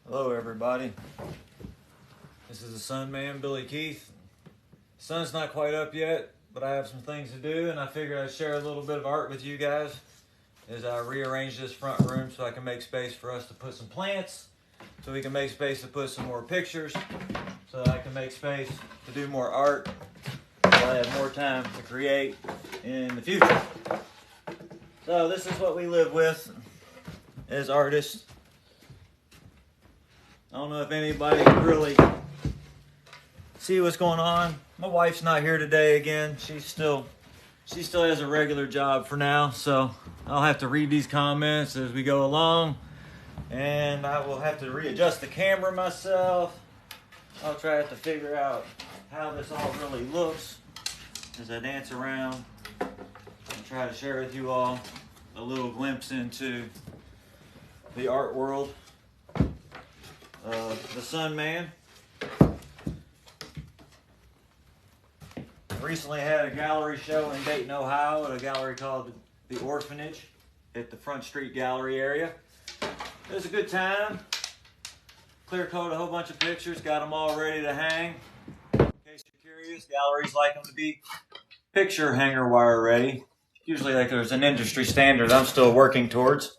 Hello everybody, this is the Sun Man, Billy Keith. The sun's not quite up yet, but I have some things to do and I figured I'd share a little bit of art with you guys as I rearrange this front room so I can make space for us to put some plants, so we can make space to put some more pictures, so that I can make space to do more art, so I have more time to create in the future. So this is what we live with as artists. I don't know if anybody can really see what's going on. My wife's not here today again. She still has a regular job for now, so I'll have to read these comments as we go along, and I will have to readjust the camera myself. I'll try to figure out how this all really looks as I dance around and try to share with you all a little glimpse into the art world. The Sun Man. Recently had a gallery show in Dayton, Ohio at a gallery called The Orphanage at the Front Street Gallery area. It was a good time. Clear coat a whole bunch of pictures, got them all ready to hang. In case you're curious, galleries like them to be picture hanger wire ready. Usually like there's an industry standard I'm still working towards,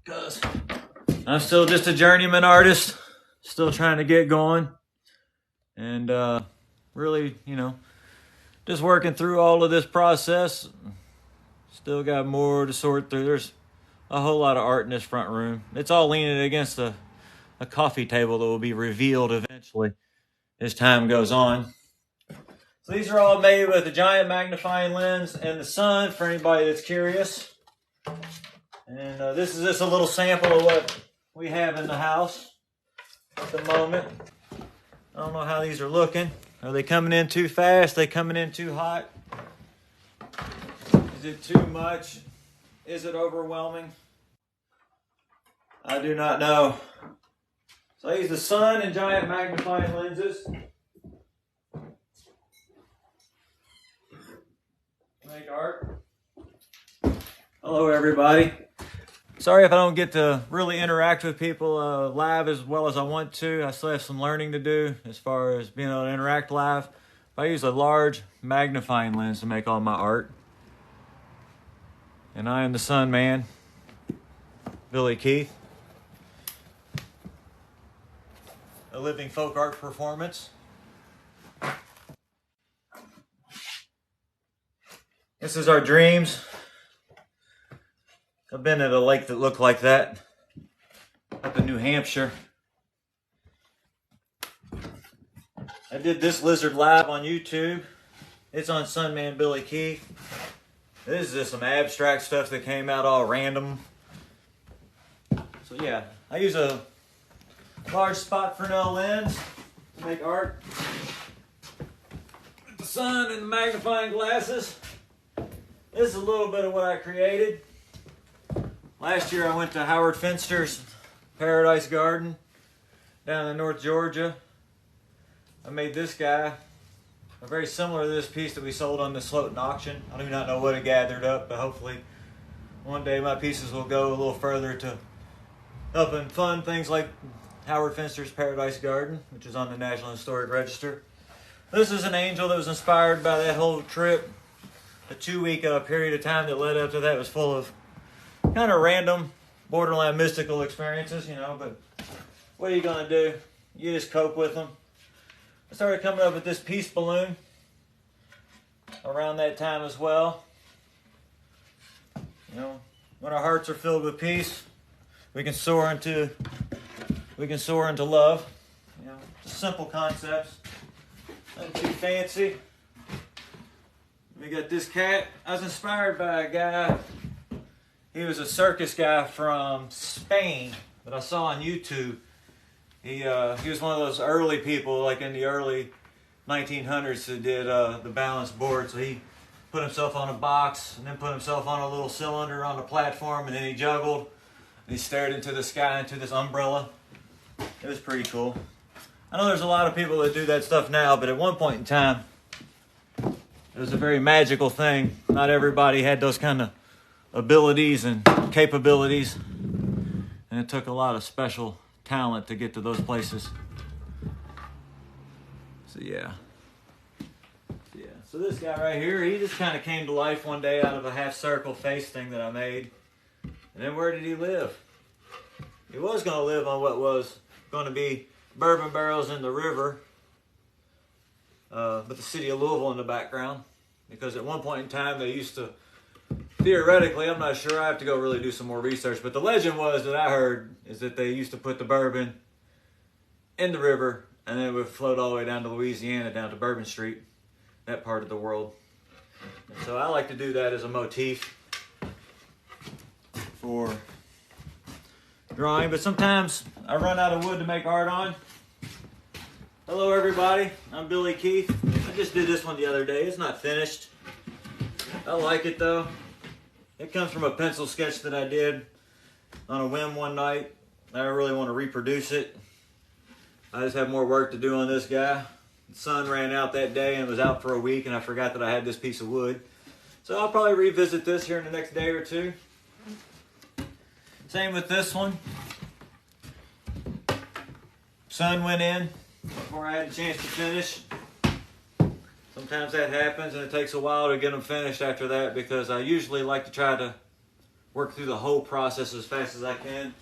because I'm still just a journeyman artist, still trying to get going, and really, just working through all of this process. Still got more to sort through. There's a whole lot of art in this front room. It's all leaning against a coffee table that will be revealed eventually as time goes on. So these are all made with a giant magnifying lens and the sun, for anybody that's curious. And this is just a little sample of what we have in the house at the moment. I don't know how these are looking. Are they coming in too fast? Are they coming in too hot? Is it too much? Is it overwhelming? I do not know. So I use the sun and giant magnifying lenses. Make art. Hello everybody. Sorry if I don't get to really interact with people live as well as I want to. I still have some learning to do as far as being able to interact live. I use a large magnifying lens to make all my art. And I am the Sun Man, Billy Keith. A living folk art performance. This is our dreams. I've been at a lake that looked like that up in New Hampshire. I did this lizard live on YouTube. It's on Sun Man Billy Keith. This is just some abstract stuff that came out all random. So yeah, I use a large spot Fresnel lens to make art. With the sun and the magnifying glasses. This is a little bit of what I created. Last year I went to Howard Finster's Paradise Garden down in North Georgia. I made this guy, very similar to this piece that we sold on the Slotin auction. I do not know what it gathered up, but hopefully one day my pieces will go a little further to helping fund things like Howard Finster's Paradise Garden, which is on the National Historic Register. This is an angel that was inspired by that whole trip. A 2-week period of time that led up to that was full of kind of random, borderline mystical experiences, but what are you going to do? You just cope with them. I started coming up with this peace balloon around that time as well. When our hearts are filled with peace, we can soar into love. Just simple concepts, nothing too fancy. We got this cat. I was inspired by a guy. He was a circus guy from Spain that I saw on YouTube. He was one of those early people, like in the early 1900s, that did the balance board. So he put himself on a box and then put himself on a little cylinder on a platform, and then he juggled. And he stared into the sky, into this umbrella. It was pretty cool. I know there's a lot of people that do that stuff now, but at one point in time, it was a very magical thing. Not everybody had those kind of abilities and capabilities, and it took a lot of special talent to get to those places. So yeah. So this guy right here, he just kind of came to life one day out of a half circle face thing that I made. And then where did he live? He was going to live on what was going to be bourbon barrels in the river, but the city of Louisville in the background. Because at one point in time they used to, theoretically, I'm not sure, I have to go really do some more research, but the legend was that I heard is that they used to put the bourbon in the river and then it would float all the way down to Louisiana, down to Bourbon Street, that part of the world. And so I like to do that as a motif for drawing, but sometimes I run out of wood to make art on. Hello everybody, I'm Billy Keith. I just did this one the other day. It's not finished. I like it though. It comes from a pencil sketch that I did on a whim one night. I really want to reproduce it. I just have more work to do on this guy. The sun ran out that day and was out for a week, and I forgot that I had this piece of wood. So I'll probably revisit this here in the next day or two. Same with this one. Sun went in before I had a chance to finish. Sometimes that happens and it takes a while to get them finished after that, because I usually like to try to work through the whole process as fast as I can.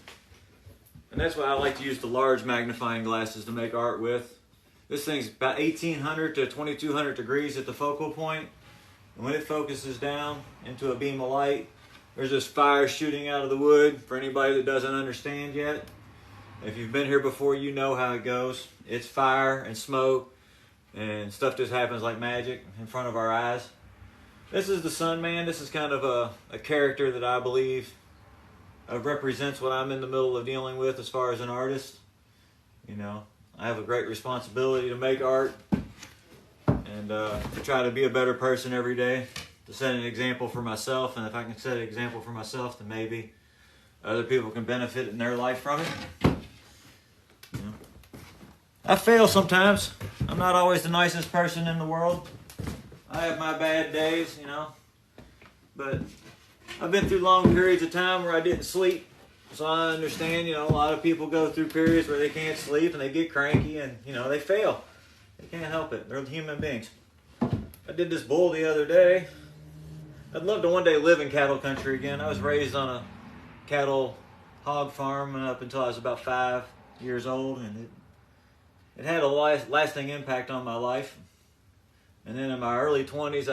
And that's why I like to use the large magnifying glasses to make art with. This thing's about 1800 to 2200 degrees at the focal point. And when it focuses down into a beam of light, there's this fire shooting out of the wood. For anybody that doesn't understand yet, if you've been here before, you know how it goes. It's fire and smoke, and stuff just happens like magic in front of our eyes. This is the Sun Man. This is kind of a character that I believe represents what I'm in the middle of dealing with as far as an artist. You know, I have a great responsibility to make art and to try to be a better person every day, to set an example for myself. And if I can set an example for myself, then maybe other people can benefit in their life from it. You know, I fail sometimes. I'm not always the nicest person in the world. I have my bad days, you know. But I've been through long periods of time where I didn't sleep. So I understand, you know, a lot of people go through periods where they can't sleep and they get cranky and, you know, they fail. They can't help it. They're human beings. I did this bull the other day. I'd love to one day live in cattle country again. I was raised on a cattle hog farm up until I was about 5 years old, and it had a lasting impact on my life. And then in my early 20s,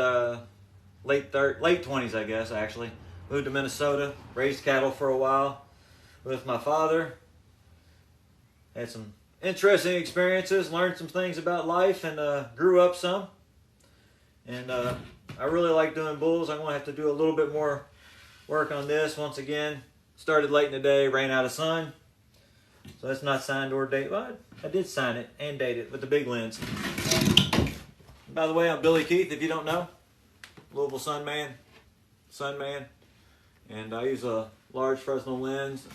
late 20s, I guess, actually, moved to Minnesota, raised cattle for a while with my father. Had some interesting experiences, learned some things about life, and grew up some. And I really like doing bulls. I'm going to have to do a little bit more work on this. Once again, started late in the day, ran out of sun. So that's not signed or dated. Well, I did sign it and date it with the big lens. By the way, I'm Billy Keith, if you don't know. Louisville Sun Man. And I use a large Fresnel lens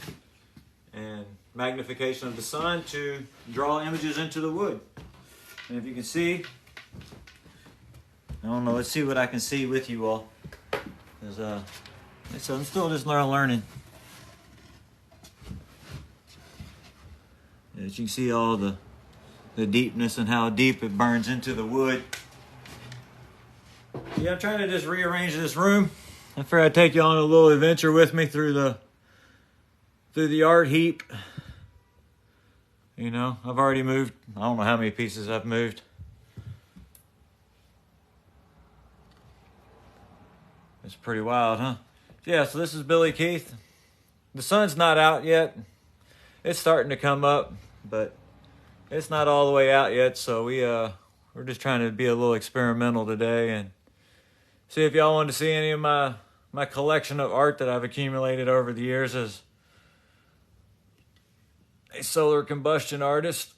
and magnification of the sun to draw images into the wood. And if you can see, I don't know, let's see what I can see with you all. So I'm still just learning. As you can see all the deepness and how deep it burns into the wood. Yeah, I'm trying to just rearrange this room. I figured I'd take you on a little adventure with me through the art heap. You know, I've already moved. I don't know how many pieces I've moved. It's pretty wild, huh? Yeah, so this is Billy Keith. The sun's not out yet. It's starting to come up, but it's not all the way out yet. So we're just trying to be a little experimental today and see if y'all want to see any of my collection of art that I've accumulated over the years as a solar combustion artist.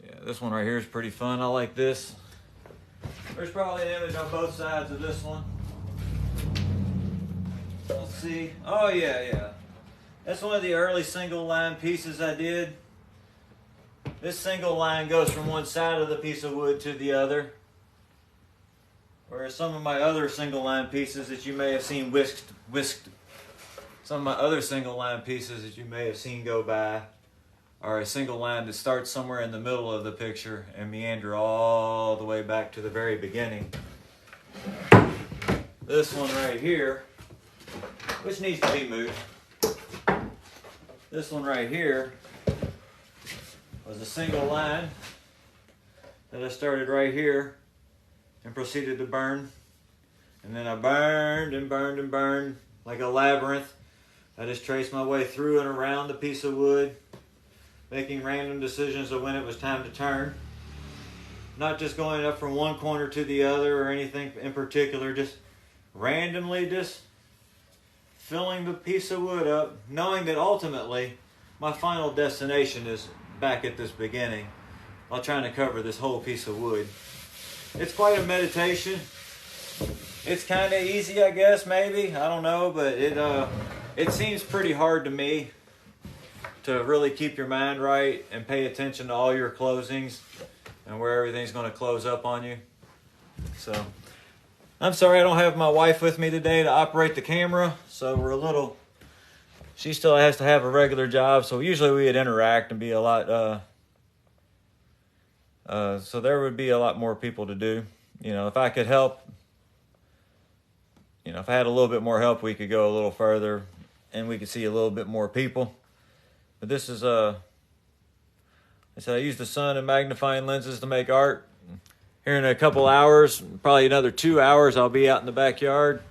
Yeah, this one right here is pretty fun. I like this. There's probably an image on both sides of this one. Let's see. Oh, yeah. That's one of the early single line pieces I did. This single line goes from one side of the piece of wood to the other. Whereas some of my other single line pieces that you may have seen whisked Some of my other single line pieces that you may have seen go by are a single line that starts somewhere in the middle of the picture and meander all the way back to the very beginning. This one right here, which needs to be moved. This one right here was a single line that I started right here and proceeded to burn. And then I burned and burned and burned like a labyrinth. I just traced my way through and around the piece of wood, making random decisions of when it was time to turn. Not just going up from one corner to the other or anything in particular, just randomly just filling the piece of wood up, knowing that ultimately my final destination is back at this beginning while trying to cover this whole piece of wood. It's quite a meditation. It's kind of easy, I guess, maybe. I don't know, but it seems pretty hard to me to really keep your mind right and pay attention to all your closings and where everything's going to close up on you. So, I'm sorry I don't have my wife with me today to operate the camera, so we're a little... She still has to have a regular job, so usually we'd interact and be a lot... so there would be a lot more people to do. You know, if I could help... You know, if I had a little bit more help, we could go a little further and we could see a little bit more people. But this is, I said I use the sun and magnifying lenses to make art. Here in a couple hours, probably another 2 hours, I'll be out in the backyard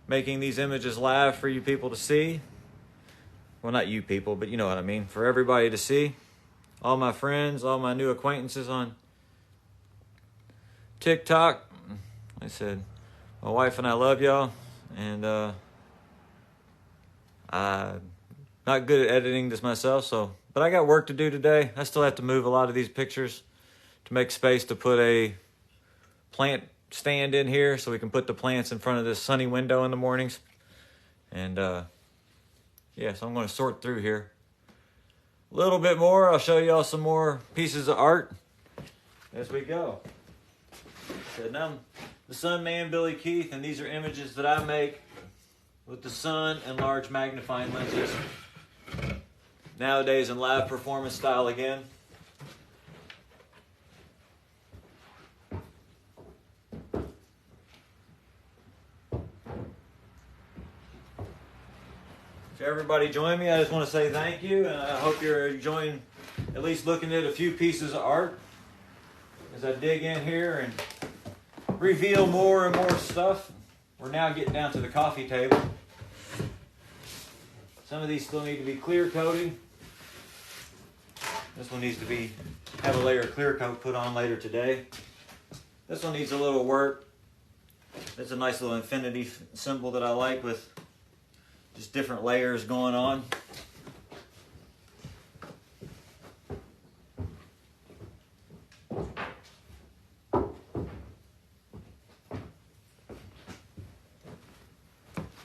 making these images live for you people to see. Well, not you people, but you know what I mean. For everybody to see. All my friends, all my new acquaintances on TikTok. I said... My wife and I love y'all, and I'm not good at editing this myself, but I got work to do today. I still have to move a lot of these pictures to make space to put a plant stand in here so we can put the plants in front of this sunny window in the mornings. And yeah, so I'm going to sort through here a little bit more. I'll show y'all some more pieces of art as we go. So now the Sun Man, Billy Keith, and these are images that I make with the sun and large magnifying lenses. Nowadays in live performance style again. So everybody join me. I just want to say thank you, and I hope you're enjoying at least looking at a few pieces of art as I dig in here and reveal more and more stuff. We're now getting down to the coffee table. Some of these still need to be clear coated. This one needs to have a layer of clear coat put on later today. This one needs a little work. It's a nice little infinity symbol that I like with just different layers going on.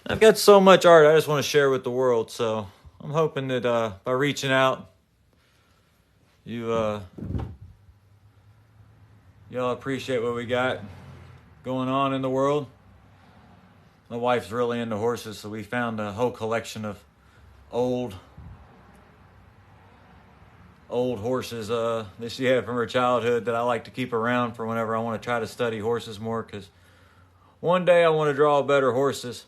I've got so much art I just want to share with the world, so I'm hoping that by reaching out, y'all appreciate what we got going on in the world. My wife's really into horses, so we found a whole collection of old horses that she had from her childhood that I like to keep around for whenever I want to try to study horses more, because one day I want to draw better horses.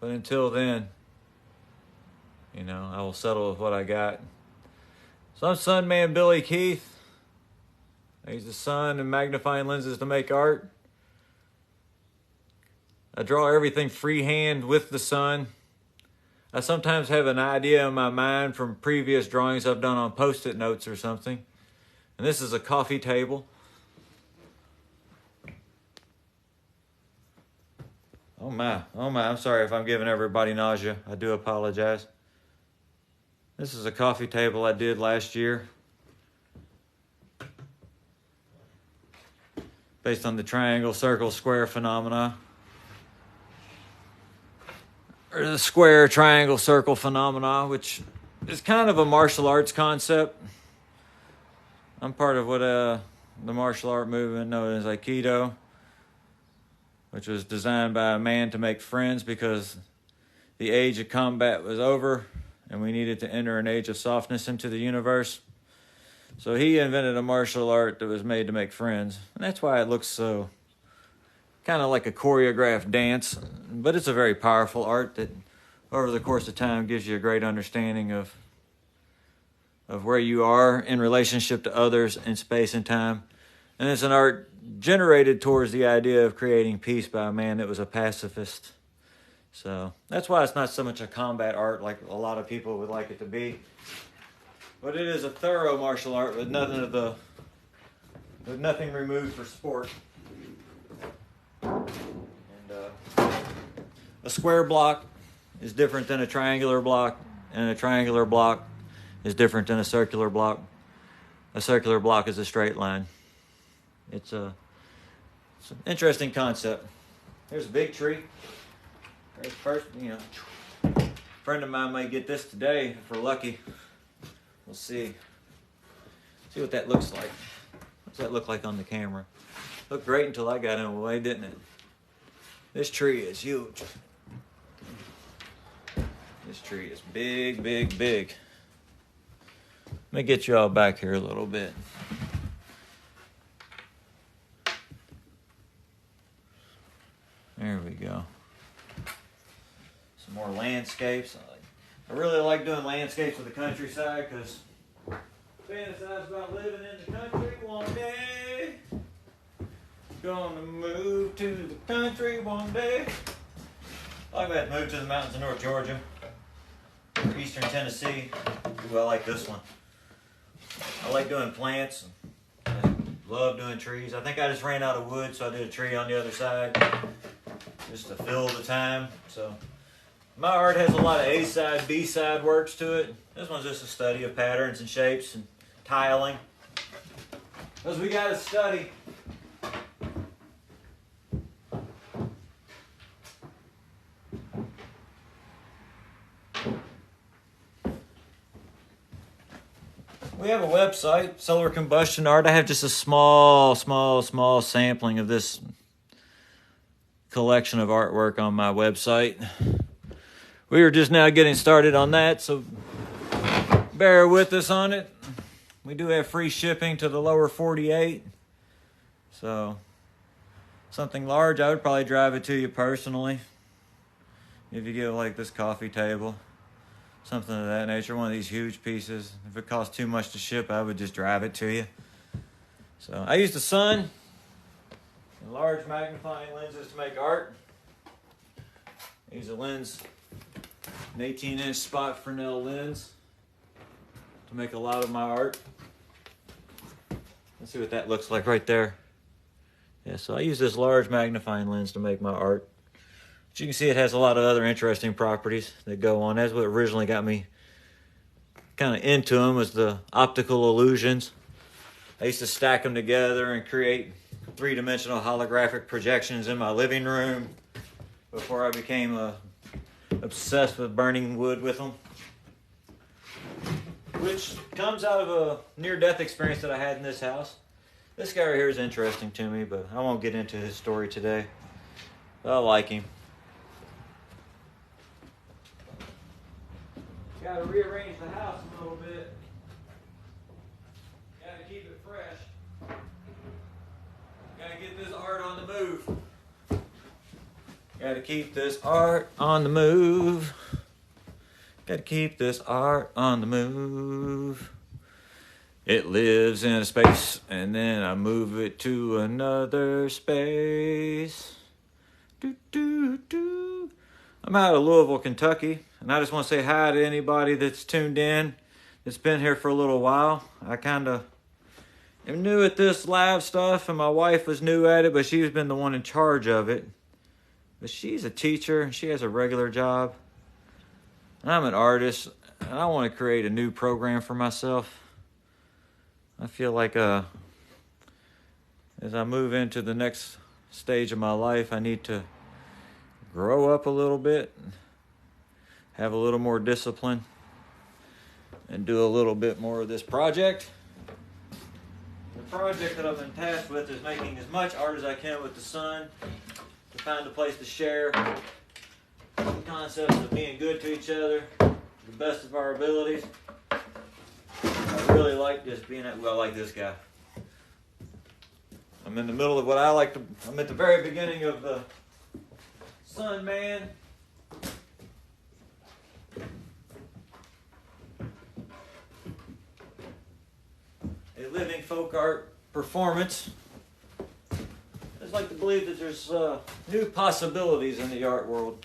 But until then, you know, I will settle with what I got. So I'm Sun Man Billy Keith. I use the sun and magnifying lenses to make art. I draw everything freehand with the sun. I sometimes have an idea in my mind from previous drawings I've done on Post-it notes or something. And this is a coffee table. Oh my, I'm sorry if I'm giving everybody nausea. I do apologize. This is a coffee table I did last year. Based on the triangle, circle, square phenomena. Or the square, triangle, circle phenomena, which is kind of a martial arts concept. I'm part of what the martial art movement known as Aikido, which was designed by a man to make friends because the age of combat was over and we needed to enter an age of softness into the universe. So he invented a martial art that was made to make friends. And that's why it looks so kind of like a choreographed dance. But it's a very powerful art that over the course of time gives you a great understanding of where you are in relationship to others in space and time. And it's an art generated towards the idea of creating peace by a man that was a pacifist. So that's why it's not so much a combat art like a lot of people would like it to be. But it is a thorough martial art with nothing removed for sport. And a square block is different than a triangular block, and a triangular block is different than a circular block. A circular block is a straight line. It's an interesting concept. There's a big tree. There's first, a friend of mine may get this today if we're lucky. We'll see. See what that looks like. What's that look like on the camera? Looked great until I got in the way, didn't it? This tree is huge. This tree is big, big, big. Let me get you all back here a little bit. There we go. Some more landscapes. I really like doing landscapes with the countryside because I fantasize about living in the country one day. Gonna move to the country one day. I like that move to the mountains of North Georgia, or eastern Tennessee. Ooh, I like this one. I like doing plants. I love doing trees. I think I just ran out of wood, so I did a tree on the other side just to fill the time. So my art has a lot of A-side, B-side works to it. This one's just a study of patterns and shapes and tiling. Because we got to study. We have a website, Solar Combustion Art. I have just a small sampling of this collection of artwork on my website. We are just now getting started on that, so bear with us on it. We do have free shipping to the lower 48. So something large, I would probably drive it to you personally. If you get like this coffee table. Something of that nature, one of these huge pieces. If it costs too much to ship, I would just drive it to you. So I use the sun and large magnifying lenses to make art. I use a lens, an 18-inch spot Fresnel lens to make a lot of my art. Let's see what that looks like right there. Yeah, so I use this large magnifying lens to make my art. As you can see, it has a lot of other interesting properties that go on. That's what originally got me kind of into them, was the optical illusions. I used to stack them together and create three-dimensional holographic projections in my living room before I became obsessed with burning wood with them. Which comes out of a near-death experience that I had in this house. This guy right here is interesting to me, but I won't get into his story today. I like him. Got to rearrange the house a little bit. Got to keep it fresh. Got to get this art on the move. Got to keep this art on the move. Got to keep this art on the move. It lives in a space, and then I move it to another space. Do, do, do. I'm out of Louisville, Kentucky, and I just want to say hi to anybody that's tuned in, that's been here for a little while. I kind of am new at this live stuff, and my wife was new at it, but she's been the one in charge of it. But she's a teacher, and she has a regular job. And I'm an artist, and I want to create a new program for myself. I feel like as I move into the next stage of my life, I need to grow up a little bit, have a little more discipline, and do a little bit more of this project. The project that I've been tasked with is making as much art as I can with the sun to find a place to share concepts of being good to each other, to the best of our abilities. I really like just being at, well, I like this guy. I'm in the middle of what I like to, I'm at the very beginning of the Sun Man. A living folk art performance. I just like to believe that there's new possibilities in the art world.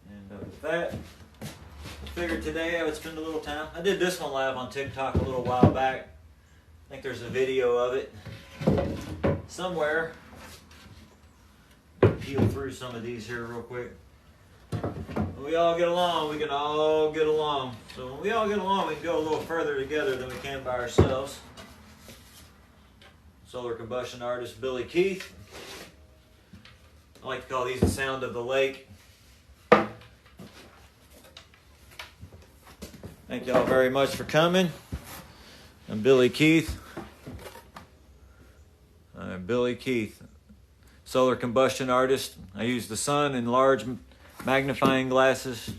And with that, I figured today I would spend a little time. I did this one live on TikTok a little while back. I think there's a video of it somewhere. Peel through some of these here real quick. When we all get along, we can all get along. So when we all get along, we can go a little further together than we can by ourselves. Solar combustion artist Billy Keith. I like to call these the sound of the lake. Thank y'all very much for coming. I'm Billy Keith. Billy Keith, solar combustion artist. I use the sun in large magnifying glasses,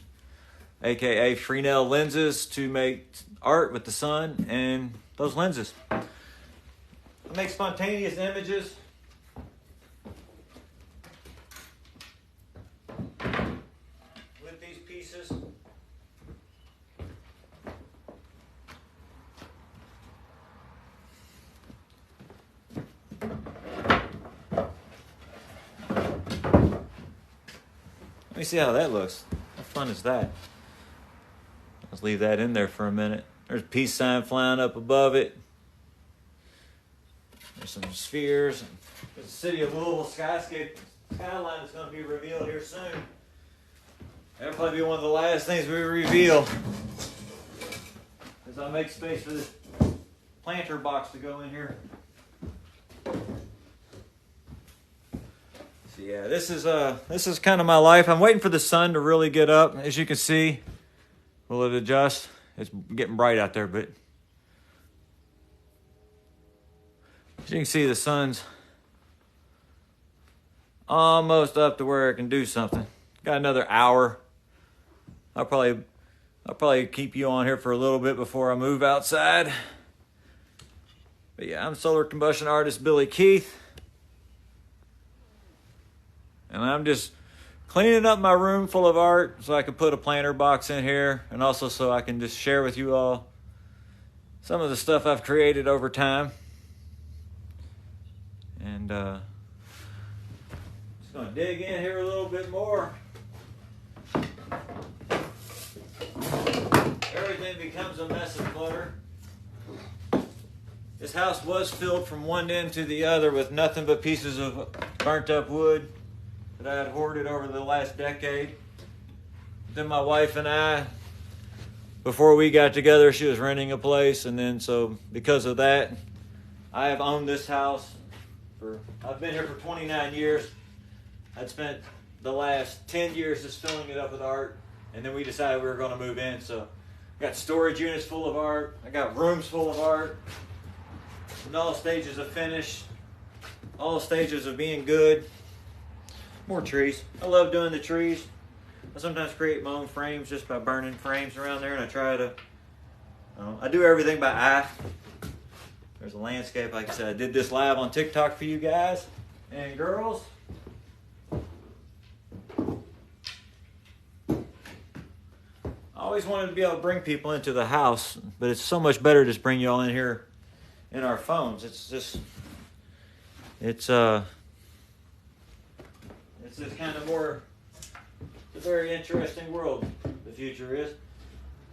aka Fresnel lenses, to make art with the sun and those lenses. I make spontaneous images. With these pieces. Let me see how that looks. How fun is that? Let's leave that in there for a minute. There's a peace sign flying up above it. There's some spheres. There's the city of Louisville skyline is going to be revealed here soon. That'll probably be one of the last things we reveal. As I make space for this planter box to go in here. Yeah, this is kind of my life. I'm waiting for the sun to really get up. As you can see, will it adjust? It's getting bright out there, but as you can see, the sun's almost up to where it can do something. Got another hour. I'll probably keep you on here for a little bit before I move outside. But yeah, I'm solar combustion artist Billy Keith. And I'm just cleaning up my room full of art so I can put a planter box in here, and also so I can just share with you all some of the stuff I've created over time. And just going to dig in here a little bit more. Everything becomes a mess of clutter. This house was filled from one end to the other with nothing but pieces of burnt up wood that I had hoarded over the last decade. Then my wife and I, before we got together, she was renting a place, and then so because of that, I have owned this house I've been here for 29 years. I'd spent the last 10 years just filling it up with art, and then we decided we were going to move in. So I got storage units full of art. I got rooms full of art. In all stages of finish, all stages of being good. More trees. I love doing the trees. I sometimes create my own frames just by burning frames around there, and I try to, I do everything by eye. There's a landscape, like I said. I did this live on TikTok for you guys and girls. I always wanted to be able to bring people into the house, but it's so much better to just bring you all in here in our phones. It's just kind of more, it's a very interesting world the future is.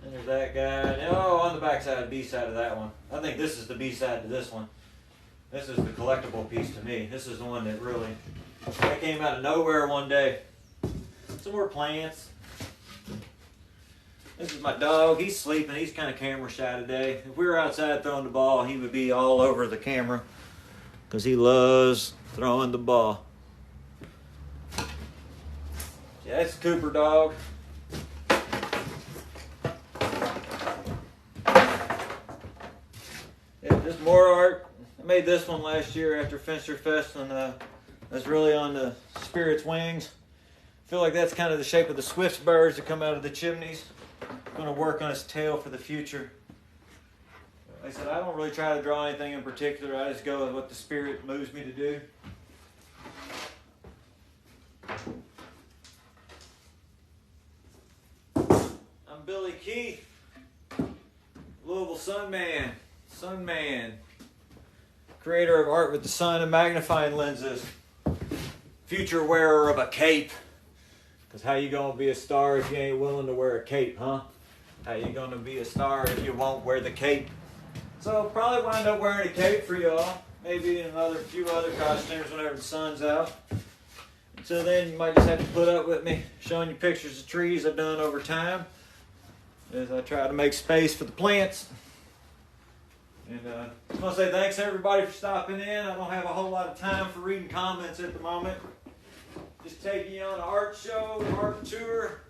And there's that guy. And, on the back side, B side of that one. I think this is the B side to this one. This is the collectible piece to me. This is the one that really, that came out of nowhere one day. Some more plants. This is my dog. He's sleeping. He's kind of camera shy today. If we were outside throwing the ball, he would be all over the camera because he loves throwing the ball. Yeah, that's Cooper dog. Yeah, just more art. I made this one last year after Finster Fest, and that's really on the Spirit's wings. I feel like that's kind of the shape of the Swift birds that come out of the chimneys. I'm going to work on its tail for the future. Like I said, I don't really try to draw anything in particular. I just go with what the Spirit moves me to do. I'm Billy Keith, Louisville Sunman, creator of art with the sun and magnifying lenses, future wearer of a cape. Because how you gonna be a star if you ain't willing to wear a cape, huh? How you gonna be a star if you won't wear the cape? So I'll probably wind up wearing a cape for y'all. Maybe in another few other costumes whenever the sun's out. Until then, you might just have to put up with me showing you pictures of trees I've done over time as I try to make space for the plants. And I just want to say thanks everybody for stopping in. I don't have a whole lot of time for reading comments at the moment. Just taking you on an art show, art tour,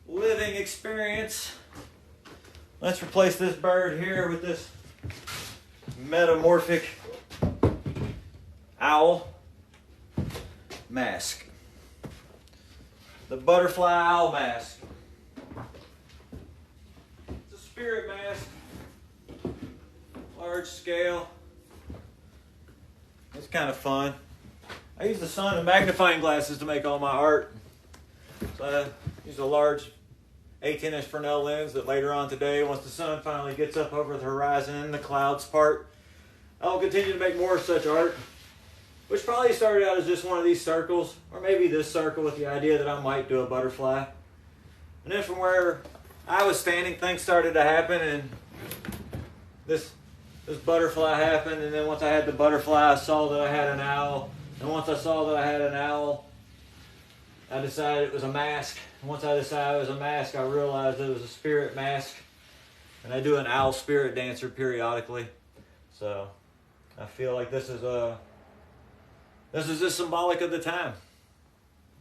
living experience. Let's replace this bird here with this metamorphic owl mask. The butterfly owl mask. It's a spirit mask. Large scale. It's kind of fun. I use the sun and magnifying glasses to make all my art. So I use a large 18-inch Fresnel lens that later on today, once the sun finally gets up over the horizon and the clouds part, I will continue to make more such art, which probably started out as just one of these circles, or maybe this circle with the idea that I might do a butterfly. And then from where I was standing, things started to happen, and this butterfly happened, and then once I had the butterfly, I saw that I had an owl. And once I saw that I had an owl, I decided it was a mask. And once I decided it was a mask, I realized it was a spirit mask. And I do an owl spirit dancer periodically. So I feel like this is just symbolic of the time.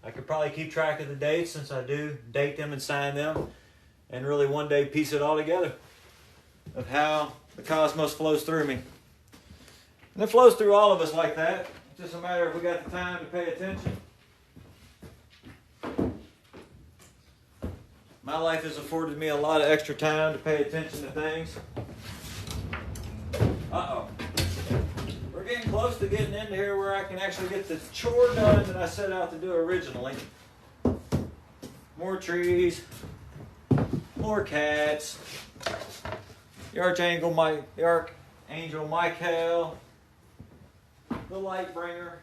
I could probably keep track of the dates since I do date them and sign them, and really one day piece it all together of how the cosmos flows through me. And it flows through all of us like that. It's just a matter if we got the time to pay attention. My life has afforded me a lot of extra time to pay attention to things. Uh-oh. We're getting close to getting into here where I can actually get the chore done that I set out to do originally. More trees. More cats. The Archangel Michael. The light bringer.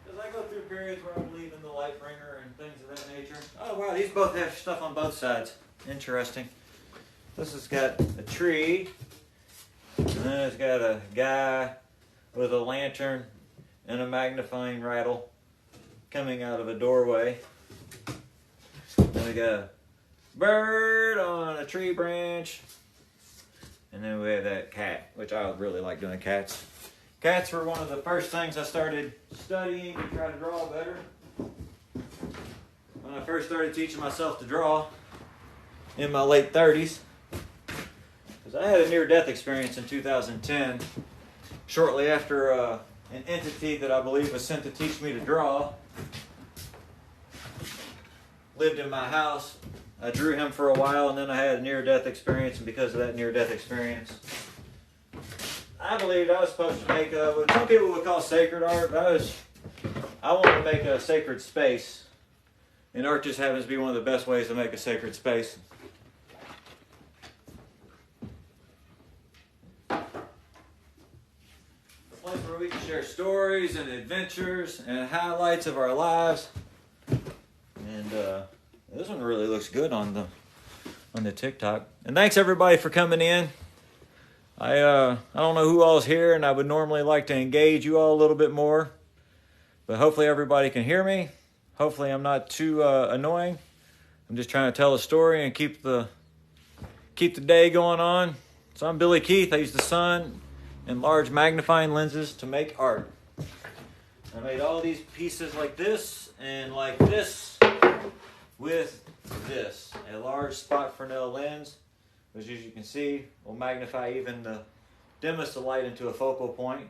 Because I go through periods where I'm leaving the light bringer and things of that nature. Oh wow, these both have stuff on both sides. Interesting. This has got a tree. And then it's got a guy with a lantern and a magnifying rattle coming out of a doorway. Then we got a bird on a tree branch. And then we have that cat, which I really like doing cats. Cats were one of the first things I started studying to try to draw better. When I first started teaching myself to draw in my late 30s. Because I had a near-death experience in 2010, shortly after an entity that I believe was sent to teach me to draw lived in my house. I drew him for a while, and then I had a near-death experience, and because of that near-death experience, I believed I was supposed to make what some people would call sacred art, but I wanted to make a sacred space, and art just happens to be one of the best ways to make a sacred space. A place where we can share stories and adventures and highlights of our lives, and this one really looks good on the TikTok. And thanks everybody for coming in. I don't know who all's here, and I would normally like to engage you all a little bit more, but hopefully everybody can hear me. Hopefully I'm not too annoying. I'm just trying to tell a story and keep the day going on. So I'm Billy Keith. I use the sun and large magnifying lenses to make art. I made all these pieces like this and like this with this, a large spot Fresnel lens, which as you can see will magnify even the dimmest the light into a focal point.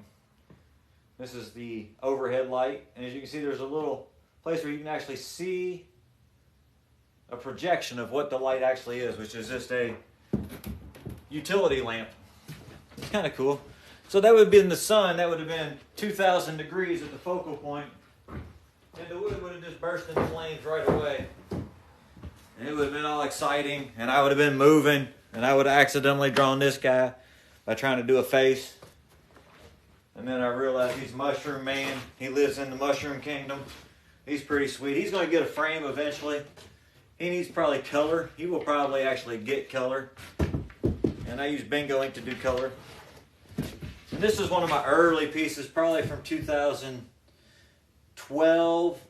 This is the overhead light, and as you can see, there's a little place where you can actually see a projection of what the light actually is, which is just a utility lamp. It's kind of cool. So that would have been the sun. That would have been 2,000 degrees at the focal point, and the wood would have just burst into flames right away. And it would have been all exciting, and I would have been moving, and I would have accidentally drawn this guy by trying to do a face. And then I realized he's Mushroom Man. He lives in the Mushroom Kingdom. He's pretty sweet. He's going to get a frame eventually. He needs probably color. He will probably actually get color. And I use Bingo ink to do color. And this is one of my early pieces, probably from 2012,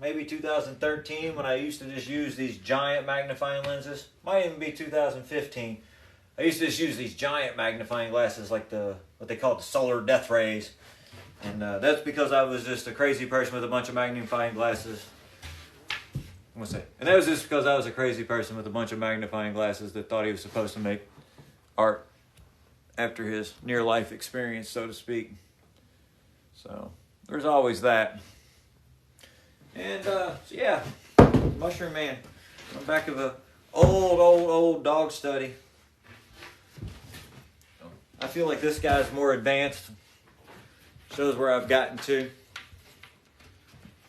maybe 2013, when I used to just use these giant magnifying lenses. Might even be 2015. I used to just use these giant magnifying glasses, like what they call the solar death rays. And that's because I was just a crazy person with a bunch of magnifying glasses. And that was just because I was a crazy person with a bunch of magnifying glasses that thought he was supposed to make art after his near-life experience, so to speak. So there's always that. And so yeah, Mushroom Man. On the back of a old dog study. I feel like this guy's more advanced. Shows where I've gotten to.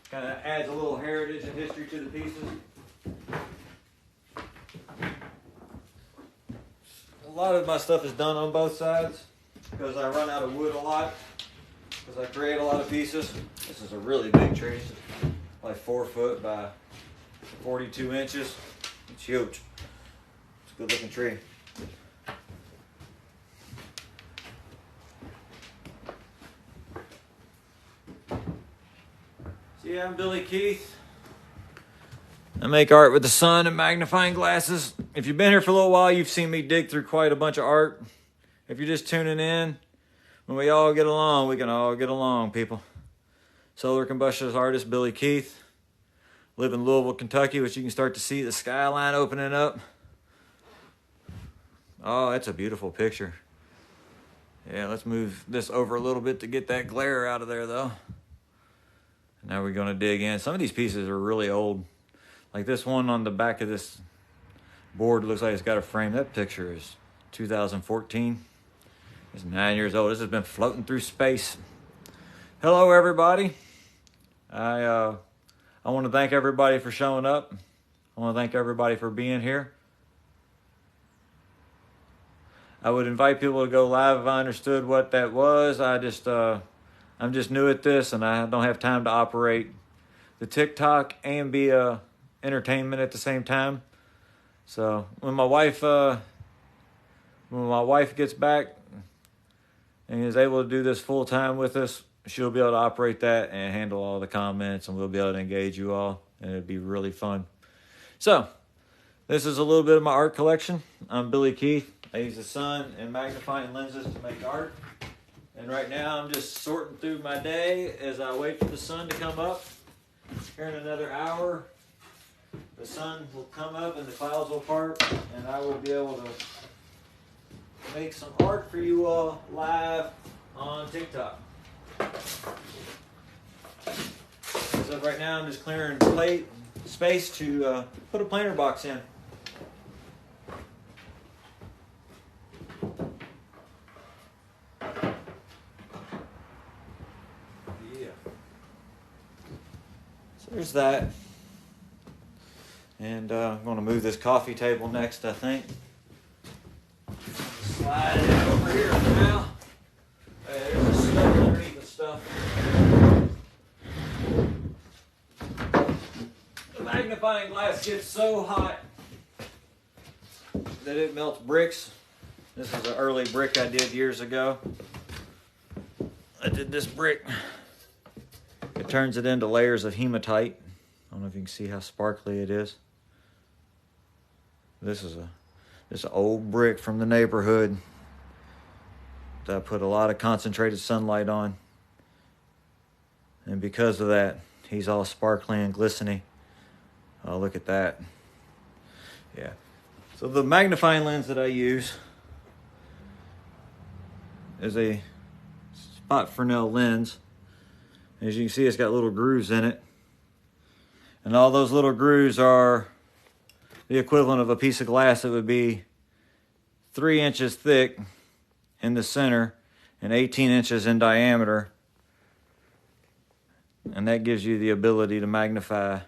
Kind of adds a little heritage and history to the pieces. A lot of my stuff is done on both sides because I run out of wood a lot. Because I create a lot of pieces. This is a really big tree. It's like 4 foot by 42 inches. It's huge. It's a good looking tree. Yeah, I'm Billy Keith. I make art with the sun and magnifying glasses. If you've been here for a little while, you've seen me dig through quite a bunch of art. If you're just tuning in, when we all get along, we can all get along, people. Solar combustion artist Billy Keith. Live in Louisville, Kentucky, which you can start to see the skyline opening up. Oh, that's a beautiful picture. Yeah, let's move this over a little bit to get that glare out of there, though. Now we're going to dig in. Some of these pieces are really old. Like this one on the back of this board looks like it's got a frame. That picture is 2014. It's 9 years old. This has been floating through space. Hello, everybody. I want to thank everybody for showing up. I want to thank everybody for being here. I would invite people to go live if I understood what that was. I'm just new at this, and I don't have time to operate the TikTok and be entertainment at the same time. So when my wife gets back and is able to do this full time with us, she'll be able to operate that and handle all the comments, and we'll be able to engage you all, and it'd be really fun. So this is a little bit of my art collection. I'm Billy Keith. I use the sun and magnifying lenses to make art. And right now I'm just sorting through my day as I wait for the sun to come up. Here in another hour, the sun will come up and the clouds will part, and I will be able to make some art for you all live on TikTok. So right now I'm just clearing space to put a planter box in. There's that. And I'm going to move this coffee table next, I think. Slide it over here for now. There's a stuff underneath the stuff. The magnifying glass gets so hot that it melts bricks. This is an early brick I did years ago. I did this brick. It turns it into layers of hematite. I don't know if you can see how sparkly it is. This is this old brick from the neighborhood that I put a lot of concentrated sunlight on. And because of that, he's all sparkly and glistening. Oh, look at that. Yeah. So the magnifying lens that I use is a spot Fresnel lens. As you can see, it's got little grooves in it. And all those little grooves are the equivalent of a piece of glass that would be 3 inches thick in the center and 18 inches in diameter. And that gives you the ability to magnify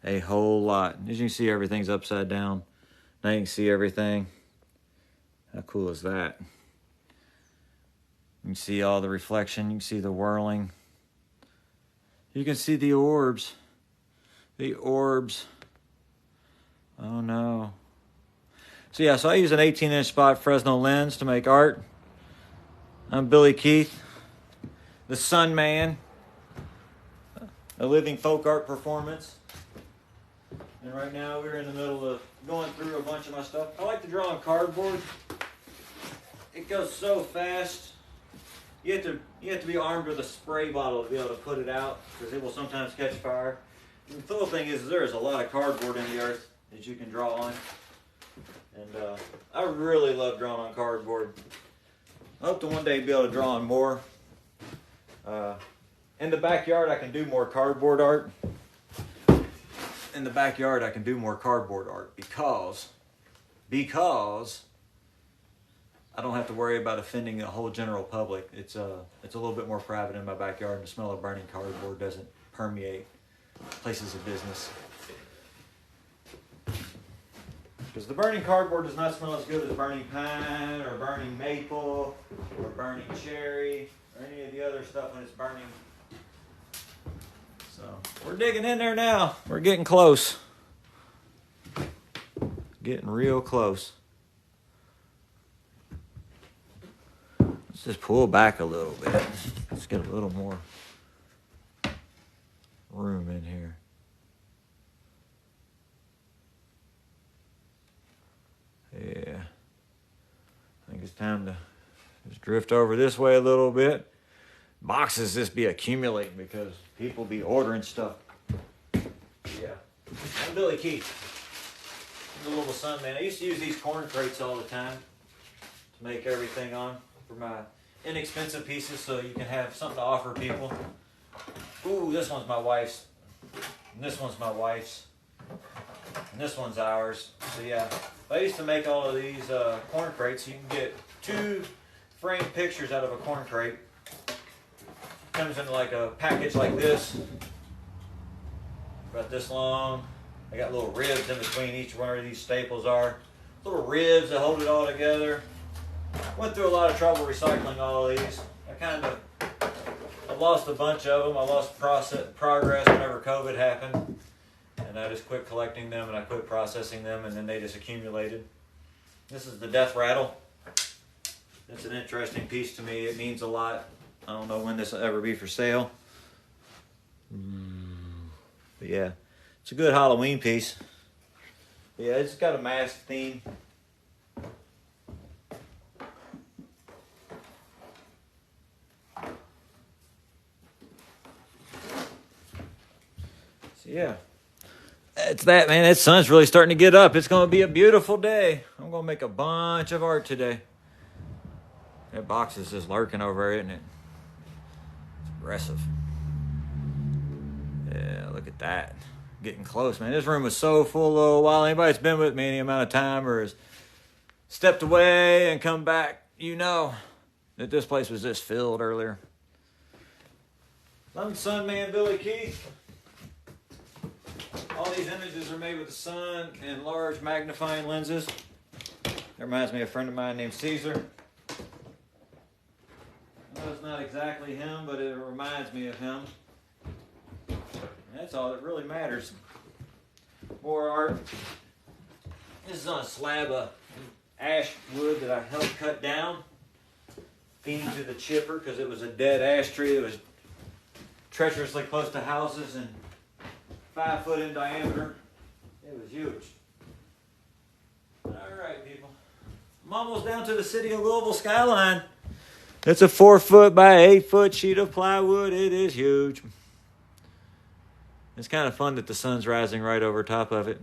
a whole lot. As you can see, everything's upside down. Now you can see everything. How cool is that? You can see all the reflection. You can see the whirling. You can see the orbs. The orbs. Oh no. So yeah, so I use an 18-inch spot Fresnel lens to make art. I'm Billy Keith, the Sun Man, a living folk art performance. And right now we're in the middle of going through a bunch of my stuff. I like to draw on cardboard. It goes so fast. You have to be armed with a spray bottle to be able to put it out, because it will sometimes catch fire. And the little thing is, there is a lot of cardboard in the earth that you can draw on. And I really love drawing on cardboard. I hope to one day be able to draw on more. In the backyard, I can do more cardboard art. In the backyard, I can do more cardboard art because I don't have to worry about offending the whole general public. It's a little bit more private in my backyard, and the smell of burning cardboard doesn't permeate places of business. Because the burning cardboard does not smell as good as burning pine or burning maple or burning cherry or any of the other stuff when it's burning. So we're digging in there now. We're getting close. Getting real close. Let's just pull back a little bit. Let's get a little more room in here. Yeah. I think it's time to just drift over this way a little bit. Boxes just be accumulating because people be ordering stuff. Yeah. I'm Billy Keith. I'm the little Sun Man. I used to use these corn crates all the time to make everything on for my inexpensive pieces, so you can have something to offer people. Ooh, this one's my wife's. And this one's my wife's. And this one's ours. So yeah, I used to make all of these corn crates. You can get 2 framed pictures out of a corn crate. Comes in like a package like this. About this long. I got little ribs in between each one of these staples are. Little ribs that hold it all together. Went through a lot of trouble recycling all of these. I lost a bunch of them. I lost progress whenever COVID happened. And I just quit collecting them and I quit processing them, and then they just accumulated. This is the death rattle. It's an interesting piece to me. It means a lot. I don't know when this will ever be for sale. But yeah, it's a good Halloween piece. But yeah, it's got a mask theme. So yeah, it's that, man. That sun's really starting to get up. It's going to be a beautiful day. I'm going to make a bunch of art today. That box is just lurking over, isn't it? It's aggressive. Yeah, look at that. Getting close, man. This room was so full a little while. Anybody that's been with me any amount of time or has stepped away and come back, you know that this place was just filled earlier. I'm Sun Man Billy Keith. All these images are made with the sun and large magnifying lenses. That reminds me of a friend of mine named Caesar. Well, it's not exactly him, but it reminds me of him. And that's all that really matters. More art. This is on a slab of ash wood that I helped cut down, feeding to the chipper because it was a dead ash tree that was treacherously close to houses and 5 foot in diameter. It was huge. All right, people. I'm almost down to the city of Louisville skyline. It's a 4 foot by 8 foot sheet of plywood. It is huge. It's kind of fun that the sun's rising right over top of it.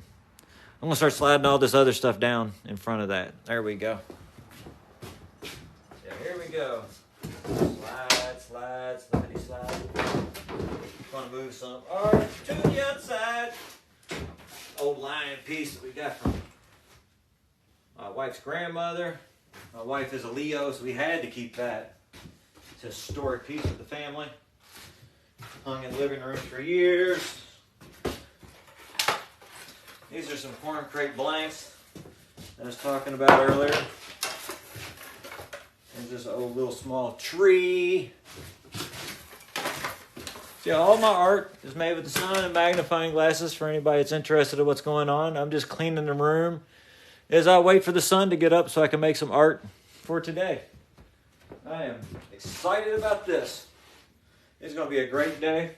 I'm going to start sliding all this other stuff down in front of that. There we go. Yeah, here we we go. Slide, slide, slidey slide. Gonna move some art to the outside. Old lion piece that we got from my wife's grandmother. My wife is a Leo, so we had to keep that. It's a historic piece of the family. Hung in the living room for years. These are some corn crate blanks that I was talking about earlier. There's this old little small tree. See, all my art is made with the sun and magnifying glasses for anybody that's interested in what's going on. I'm just cleaning the room as I wait for the sun to get up so I can make some art for today. I am excited about this. It's going to be a great day.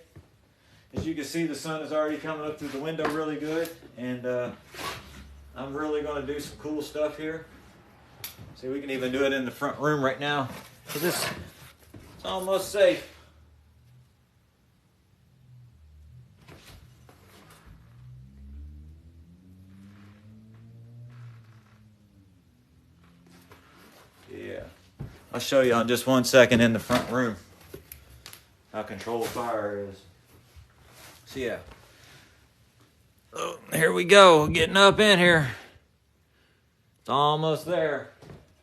As you can see, the sun is already coming up through the window really good, and I'm really going to do some cool stuff here. See, we can even do it in the front room right now. So it's almost safe. Yeah, I'll show you in just 1 second in the front room how controlled fire is. So yeah, oh, here we go, getting up in here. It's almost there.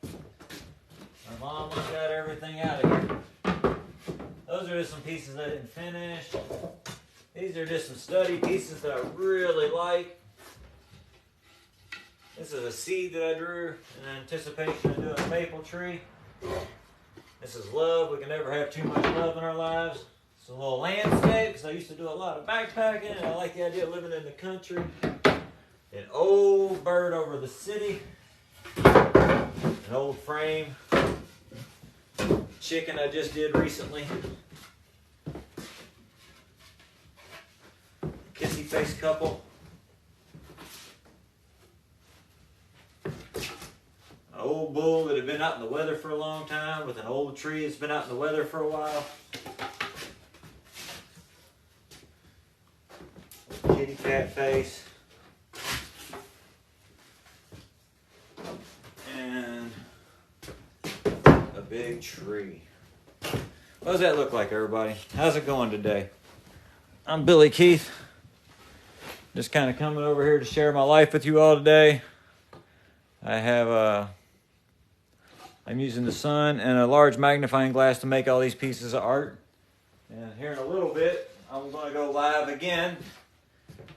I've almost got everything out of here. Those are just some pieces I didn't finish. These are just some study pieces that I really like. This is a seed that I drew in anticipation of doing a maple tree. This is love. We can never have too much love in our lives. It's a little landscape because I used to do a lot of backpacking and I like the idea of living in the country. An old bird over the city. An old frame. Chicken I just did recently. Kissy face couple. An old bull that had been out in the weather for a long time with an old tree that's been out in the weather for a while. Kitty cat face. And a big tree. What does that look like, everybody? How's it going today? I'm Billy Keith. Just kind of coming over here to share my life with you all today. I'm using the sun and a large magnifying glass to make all these pieces of art. And here in a little bit, I'm going to go live again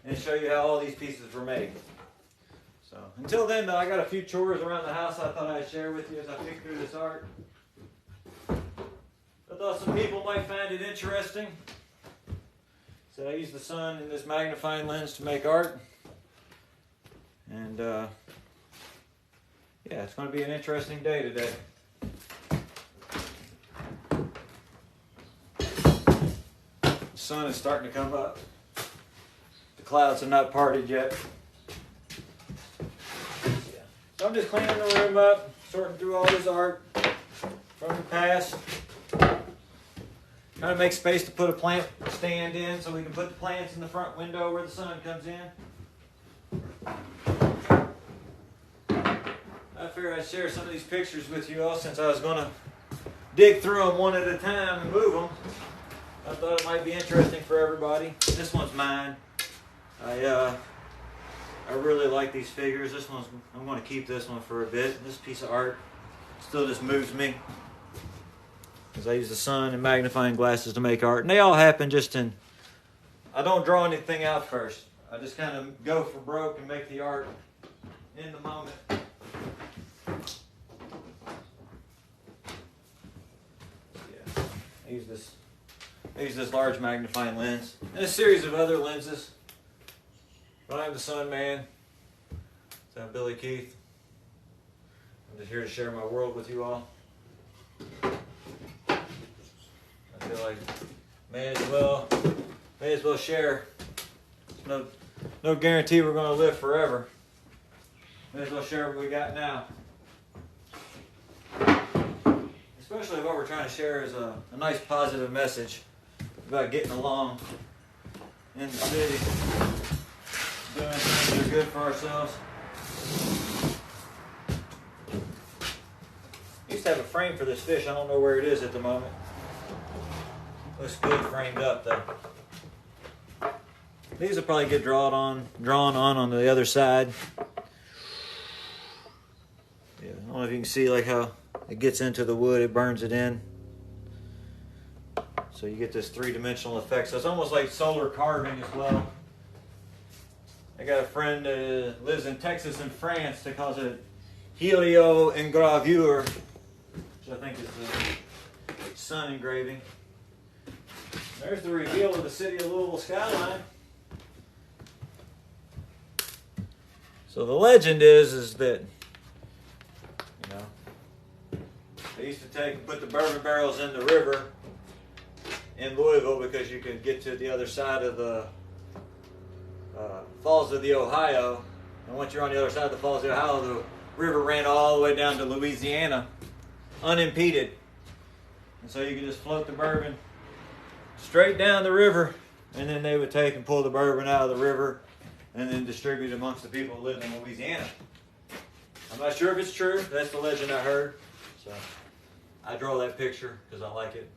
and show you how all these pieces were made. So until then, though, I got a few chores around the house I thought I'd share with you as I pick through this art. I thought some people might find it interesting. So I use the sun and this magnifying lens to make art. And yeah, it's going to be an interesting day today. The sun is starting to come up. The clouds have not parted yet. So I'm just cleaning the room up, sorting through all this art from the past. Trying to make space to put a plant stand in so we can put the plants in the front window where the sun comes in. I figured I'd share some of these pictures with you all since I was going to dig through them one at a time and move them. I thought it might be interesting for everybody. This one's mine. I really like these figures. I'm going to keep this one for a bit. This piece of art still just moves me because I use the sun and magnifying glasses to make art. And they all happen just in, I don't draw anything out first. I just kind of go for broke and make the art in the moment. Yeah, I use this large magnifying lens and a series of other lenses. But I'm the Sun Man. So I'm Billy Keith. I'm just here to share my world with you all. I feel like may as well share. There's no guarantee we're going to live forever. May as well share what we got now. Especially what we're trying to share is a nice positive message about getting along in the city. Doing things that are good for ourselves. I used have a frame for this fish. I don't know where it is at the moment. Looks good framed up though. These will probably get drawn on the other side. Yeah, I don't know if you can see like how it gets into the wood, it burns it in. So you get this three-dimensional effect. So it's almost like solar carving as well. I got a friend that lives in Texas and France that calls it helio-engravure, which I think is the sun engraving. There's the reveal of the city of Louisville skyline. So the legend is that, you know, they used to take and put the bourbon barrels in the river in Louisville because you could get to the other side of the falls of the Ohio. And once you're on the other side of the falls of the Ohio, the river ran all the way down to Louisiana, unimpeded. And so you could just float the bourbon straight down the river, and then they would take and pull the bourbon out of the river and then distribute it amongst the people who lived in Louisiana. I'm not sure if it's true. That's the legend I heard. So I draw that picture because I like it.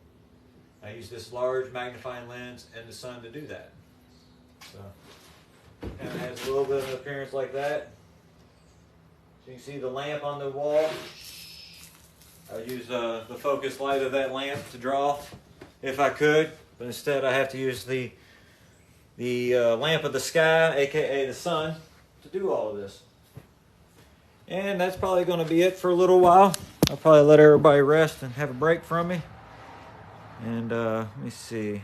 I use this large magnifying lens and the sun to do that. So kind of has a little bit of an appearance like that. So you can see the lamp on the wall. I would use the focus light of that lamp to draw if I could, but instead I have to use the lamp of the sky, aka the sun, to do all of this. And that's probably going to be it for a little while. I'll probably let everybody rest and have a break from me. And let me see.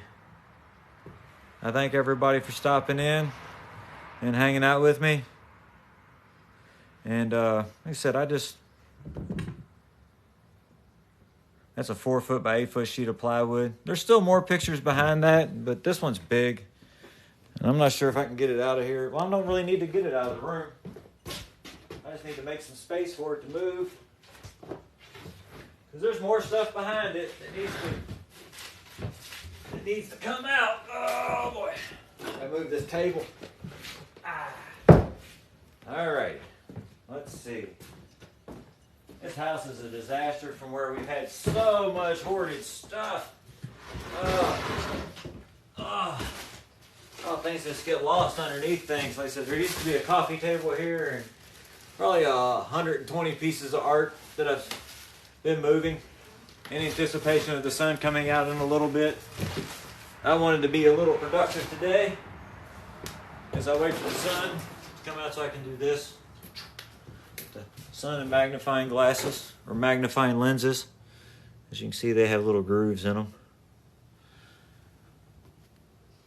I thank everybody for stopping in and hanging out with me. And like I said, that's a 4 foot by 8 foot sheet of plywood. There's still more pictures behind that, but this one's big. And I'm not sure if I can get it out of here. Well, I don't really need to get it out of the room. I just need to make some space for it to move. Because there's more stuff behind it that needs to come out. Oh boy. I moved this table. All right. Let's see. This house is a disaster from where we've had so much hoarded stuff. Things just get lost underneath things. Like I said, there used to be a coffee table here and probably 120 pieces of art that I've been moving in anticipation of the sun coming out in a little bit. I wanted to be a little productive today as I wait for the sun to come out so I can do this. The sun and magnifying glasses or magnifying lenses. As you can see, they have little grooves in them.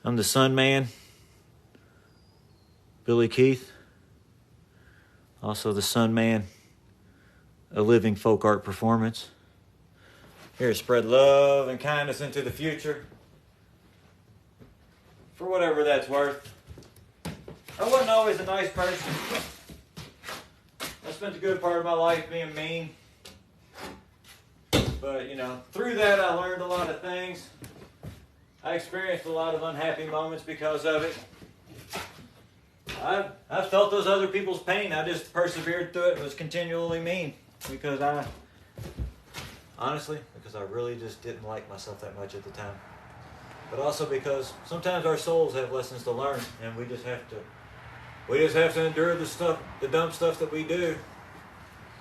I'm the Sun Man, Billy Keith. Also the Sun Man, a living folk art performance. Here to spread love and kindness into the future. For whatever that's worth. I wasn't always a nice person. I spent a good part of my life being mean. But, you know, through that I learned a lot of things. I experienced a lot of unhappy moments because of it. I felt those other people's pain. I just persevered through it and was continually mean. Because I really just didn't like myself that much at the time. But also because sometimes our souls have lessons to learn, and we just have to endure the dumb stuff that we do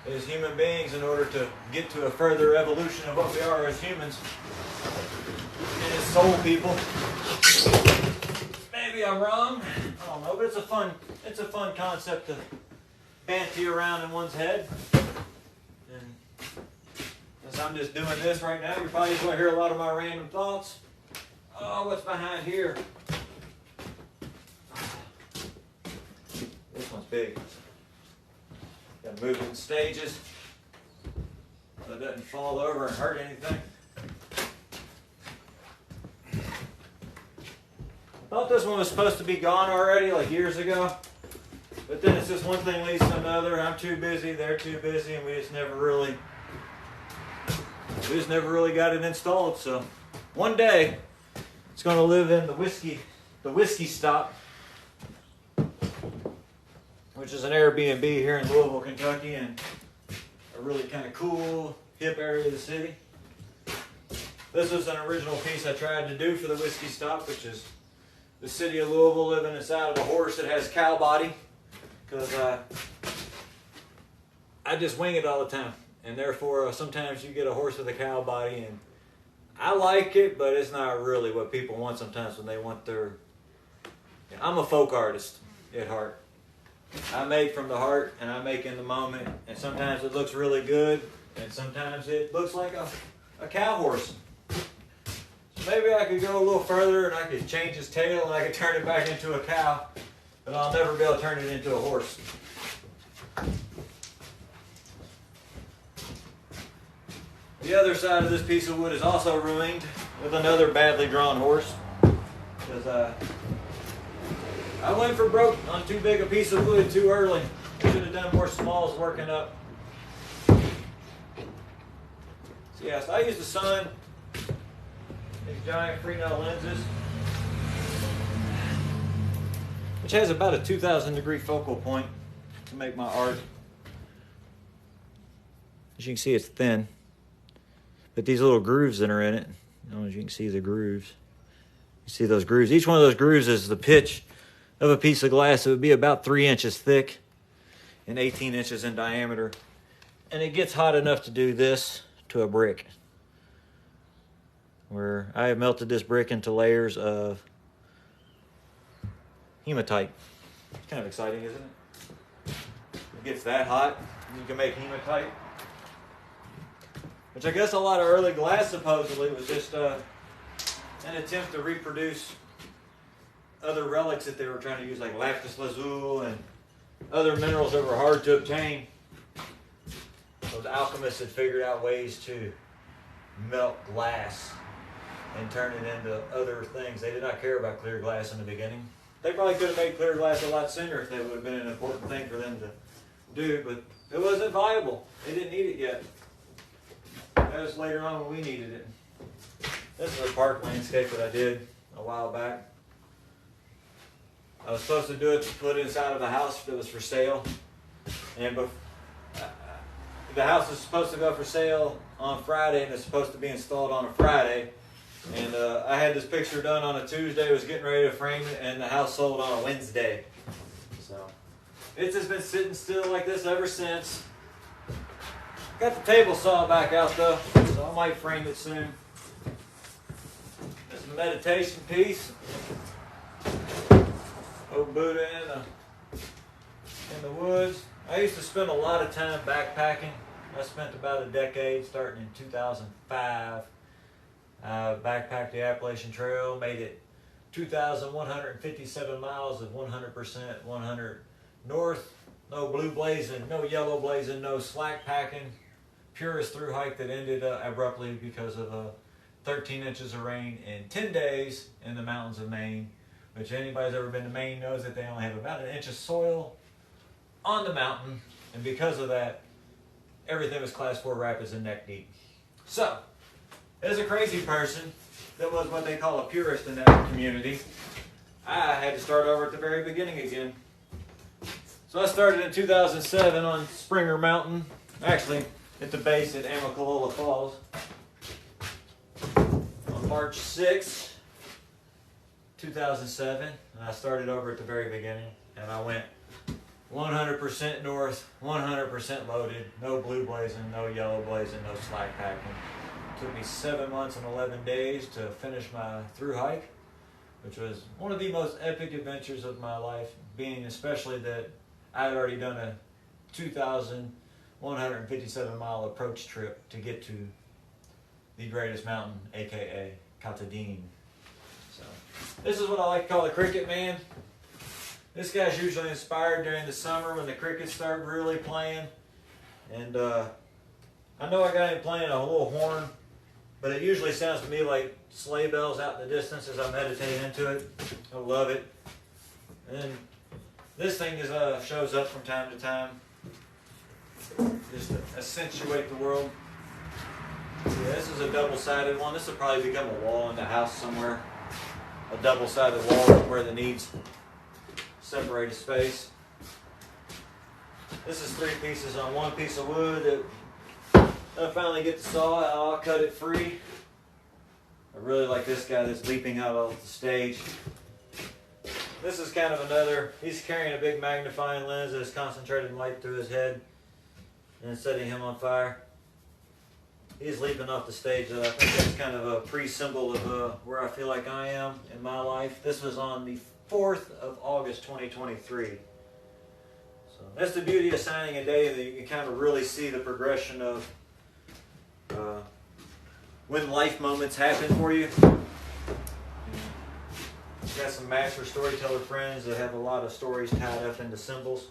as human beings in order to get to a further evolution of what we are as humans and as soul people. Maybe I'm wrong. I don't know, but it's a fun concept to banty around in one's head. And as I'm just doing this right now, you're probably going to hear a lot of my random thoughts. Oh, what's behind here? This one's big. Got to move it in stages so it doesn't fall over and hurt anything. I thought this one was supposed to be gone already, like years ago. But then it's just one thing leads to another. I'm too busy, they're too busy, and we just never really got it installed. So one day it's going to live in the whiskey stop, which is an Airbnb here in Louisville, Kentucky, and a really kind of cool hip area of the city. This was an original piece I tried to do for the whiskey stop, which is the city of Louisville living inside of a horse that has cow body, because I just wing it all the time, and therefore sometimes you get a horse with a cow body, and I like it, but it's not really what people want sometimes when they want their... I'm a folk artist at heart. I make from the heart, and I make in the moment, and sometimes it looks really good, and sometimes it looks like a cow horse. So maybe I could go a little further, and I could change his tail, and I could turn it back into a cow, but I'll never be able to turn it into a horse. The other side of this piece of wood is also ruined with another badly drawn horse, because I went for broke on too big a piece of wood too early. I should have done more smalls working up. So yeah, so I use the Sun, these giant Fresnel lenses, which has about a 2,000 degree focal point to make my art. As you can see, it's thin, but these little grooves that are in it, as you can see the grooves. You see those grooves? Each one of those grooves is the pitch of a piece of glass. It would be about 3 inches thick and 18 inches in diameter. And it gets hot enough to do this to a brick, where I have melted this brick into layers of hematite. It's kind of exciting, isn't it? It gets that hot, you can make hematite. Which I guess a lot of early glass supposedly was just an attempt to reproduce other relics that they were trying to use, like lapis lazuli and other minerals that were hard to obtain. Those alchemists had figured out ways to melt glass and turn it into other things. They did not care about clear glass in the beginning. They probably could have made clear glass a lot sooner if that would have been an important thing for them to do, but it wasn't viable. They didn't need it yet. That was later on when we needed it. This is a park landscape that I did a while back. I was supposed to do it to put inside of a house that was for sale, and the house is supposed to go for sale on Friday, and it's supposed to be installed on a Friday. And I had this picture done on a Tuesday, was getting ready to frame it, and the house sold on a Wednesday. So it's just been sitting still like this ever since. Got the table saw back out though, so I might frame it soon. This is a meditation piece. Old Buddha in the woods. I used to spend a lot of time backpacking. I spent about a decade, starting in 2005. I backpacked the Appalachian Trail, made it 2,157 miles of 100% 100 north. No blue blazing, no yellow blazing, no slack packing. Purest through hike that ended abruptly because of 13 inches of rain in 10 days in the mountains of Maine. Which anybody's ever been to Maine knows that they only have about 1 inch of soil on the mountain, and because of that, everything was class 4 rapids and neck deep. So, as a crazy person that was what they call a purist in that community, I had to start over at the very beginning again. So I started in 2007 on Springer Mountain, actually at the base at Amicalola Falls. On March 6th, 2007, and I started over at the very beginning, and I went 100% north, 100% loaded, no blue blazing, no yellow blazing, no slack packing. It took me 7 months and 11 days to finish my through hike, which was one of the most epic adventures of my life, being especially that I had already done a 2,157 mile approach trip to get to the greatest mountain, aka Katadin. So this is what I like to call the cricket man. This guy's usually inspired during the summer when the crickets start really playing. And I know I got him playing a little horn, but it usually sounds to me like sleigh bells out in the distance as I meditate into it. I love it. And then this thing is shows up from time to time, just to accentuate the world. Yeah, this is a double-sided one. This will probably become a wall in the house somewhere. A double-sided wall where it needs separated space. This is 3 pieces on 1 piece of wood that I finally get the saw out, I'll cut it free. I really like this guy that's leaping out of the stage. This is kind of another, he's carrying a big magnifying lens that is concentrating light through his head and setting him on fire. He's leaping off the stage, though. I think that's kind of a pre-symbol of where I feel like I am in my life. This was on the 4th of August, 2023. So that's the beauty of signing a day, that you can kind of really see the progression of when life moments happen for you. Got some master storyteller friends that have a lot of stories tied up into symbolism.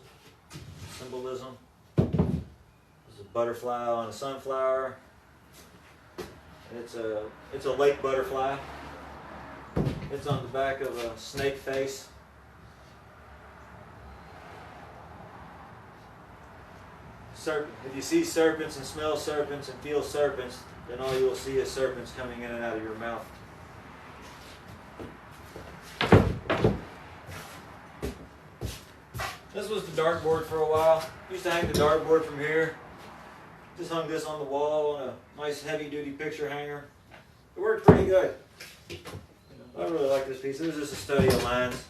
There's a butterfly on a sunflower. It's a lake butterfly. It's on the back of a snake face. Serpent. If you see serpents and smell serpents and feel serpents, then all you will see is serpents coming in and out of your mouth. This was the dartboard for a while. Used to hang the dartboard from here. Just hung this on the wall on a nice heavy-duty picture hanger. It worked pretty good. I really like this piece. It was just a study of lines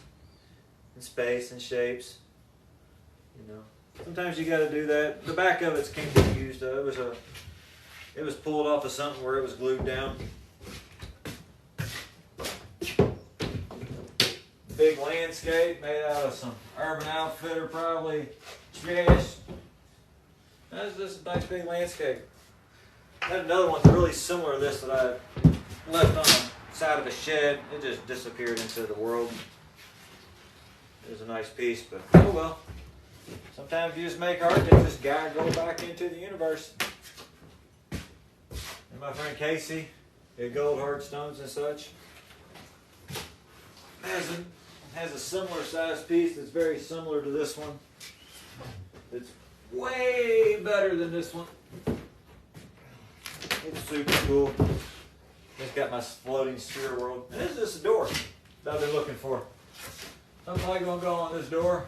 and space and shapes. Sometimes you got to do that. The back of it can't be used. It was pulled off of something where it was glued down. Big landscape made out of some Urban Outfitter, probably trash. That's just a nice big landscape. I had another one really similar to this that I left on the side of a shed. It just disappeared into the world. It was a nice piece, but oh well. Sometimes you just make art that just gotta go back into the universe. And my friend Casey did gold hard stones and such. Has a similar size piece that's very similar to this one. It's way better than this one. It's super cool. It's got my floating sphere world. And this is just a door that I've been looking for. I'm probably gonna go on this door.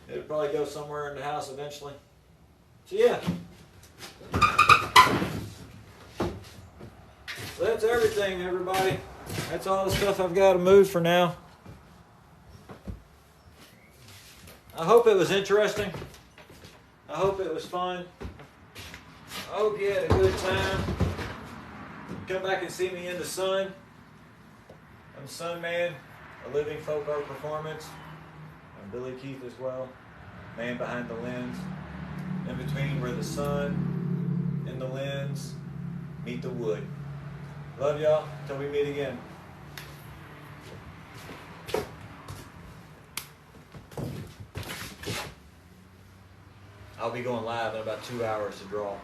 It'll probably go somewhere in the house eventually. So yeah. So that's everything, everybody. That's all the stuff I've got to move for now. I hope it was interesting. I hope it was fun. I hope you had a good time. Come back and see me in the sun. I'm Sun Man, a living folk art performance. I'm Billy Keith as well, man behind the lens. In between where the sun and the lens meet the wood. Love y'all. Until we meet again. I'll be going live in about 2 hours to draw.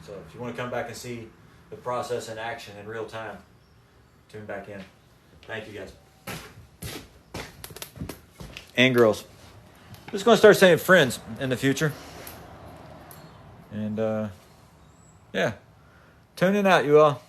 So if you want to come back and see the process in action in real time, tune back in. Thank you guys. And girls. I'm just going to start saying friends in the future. And yeah. Tune in out, you all.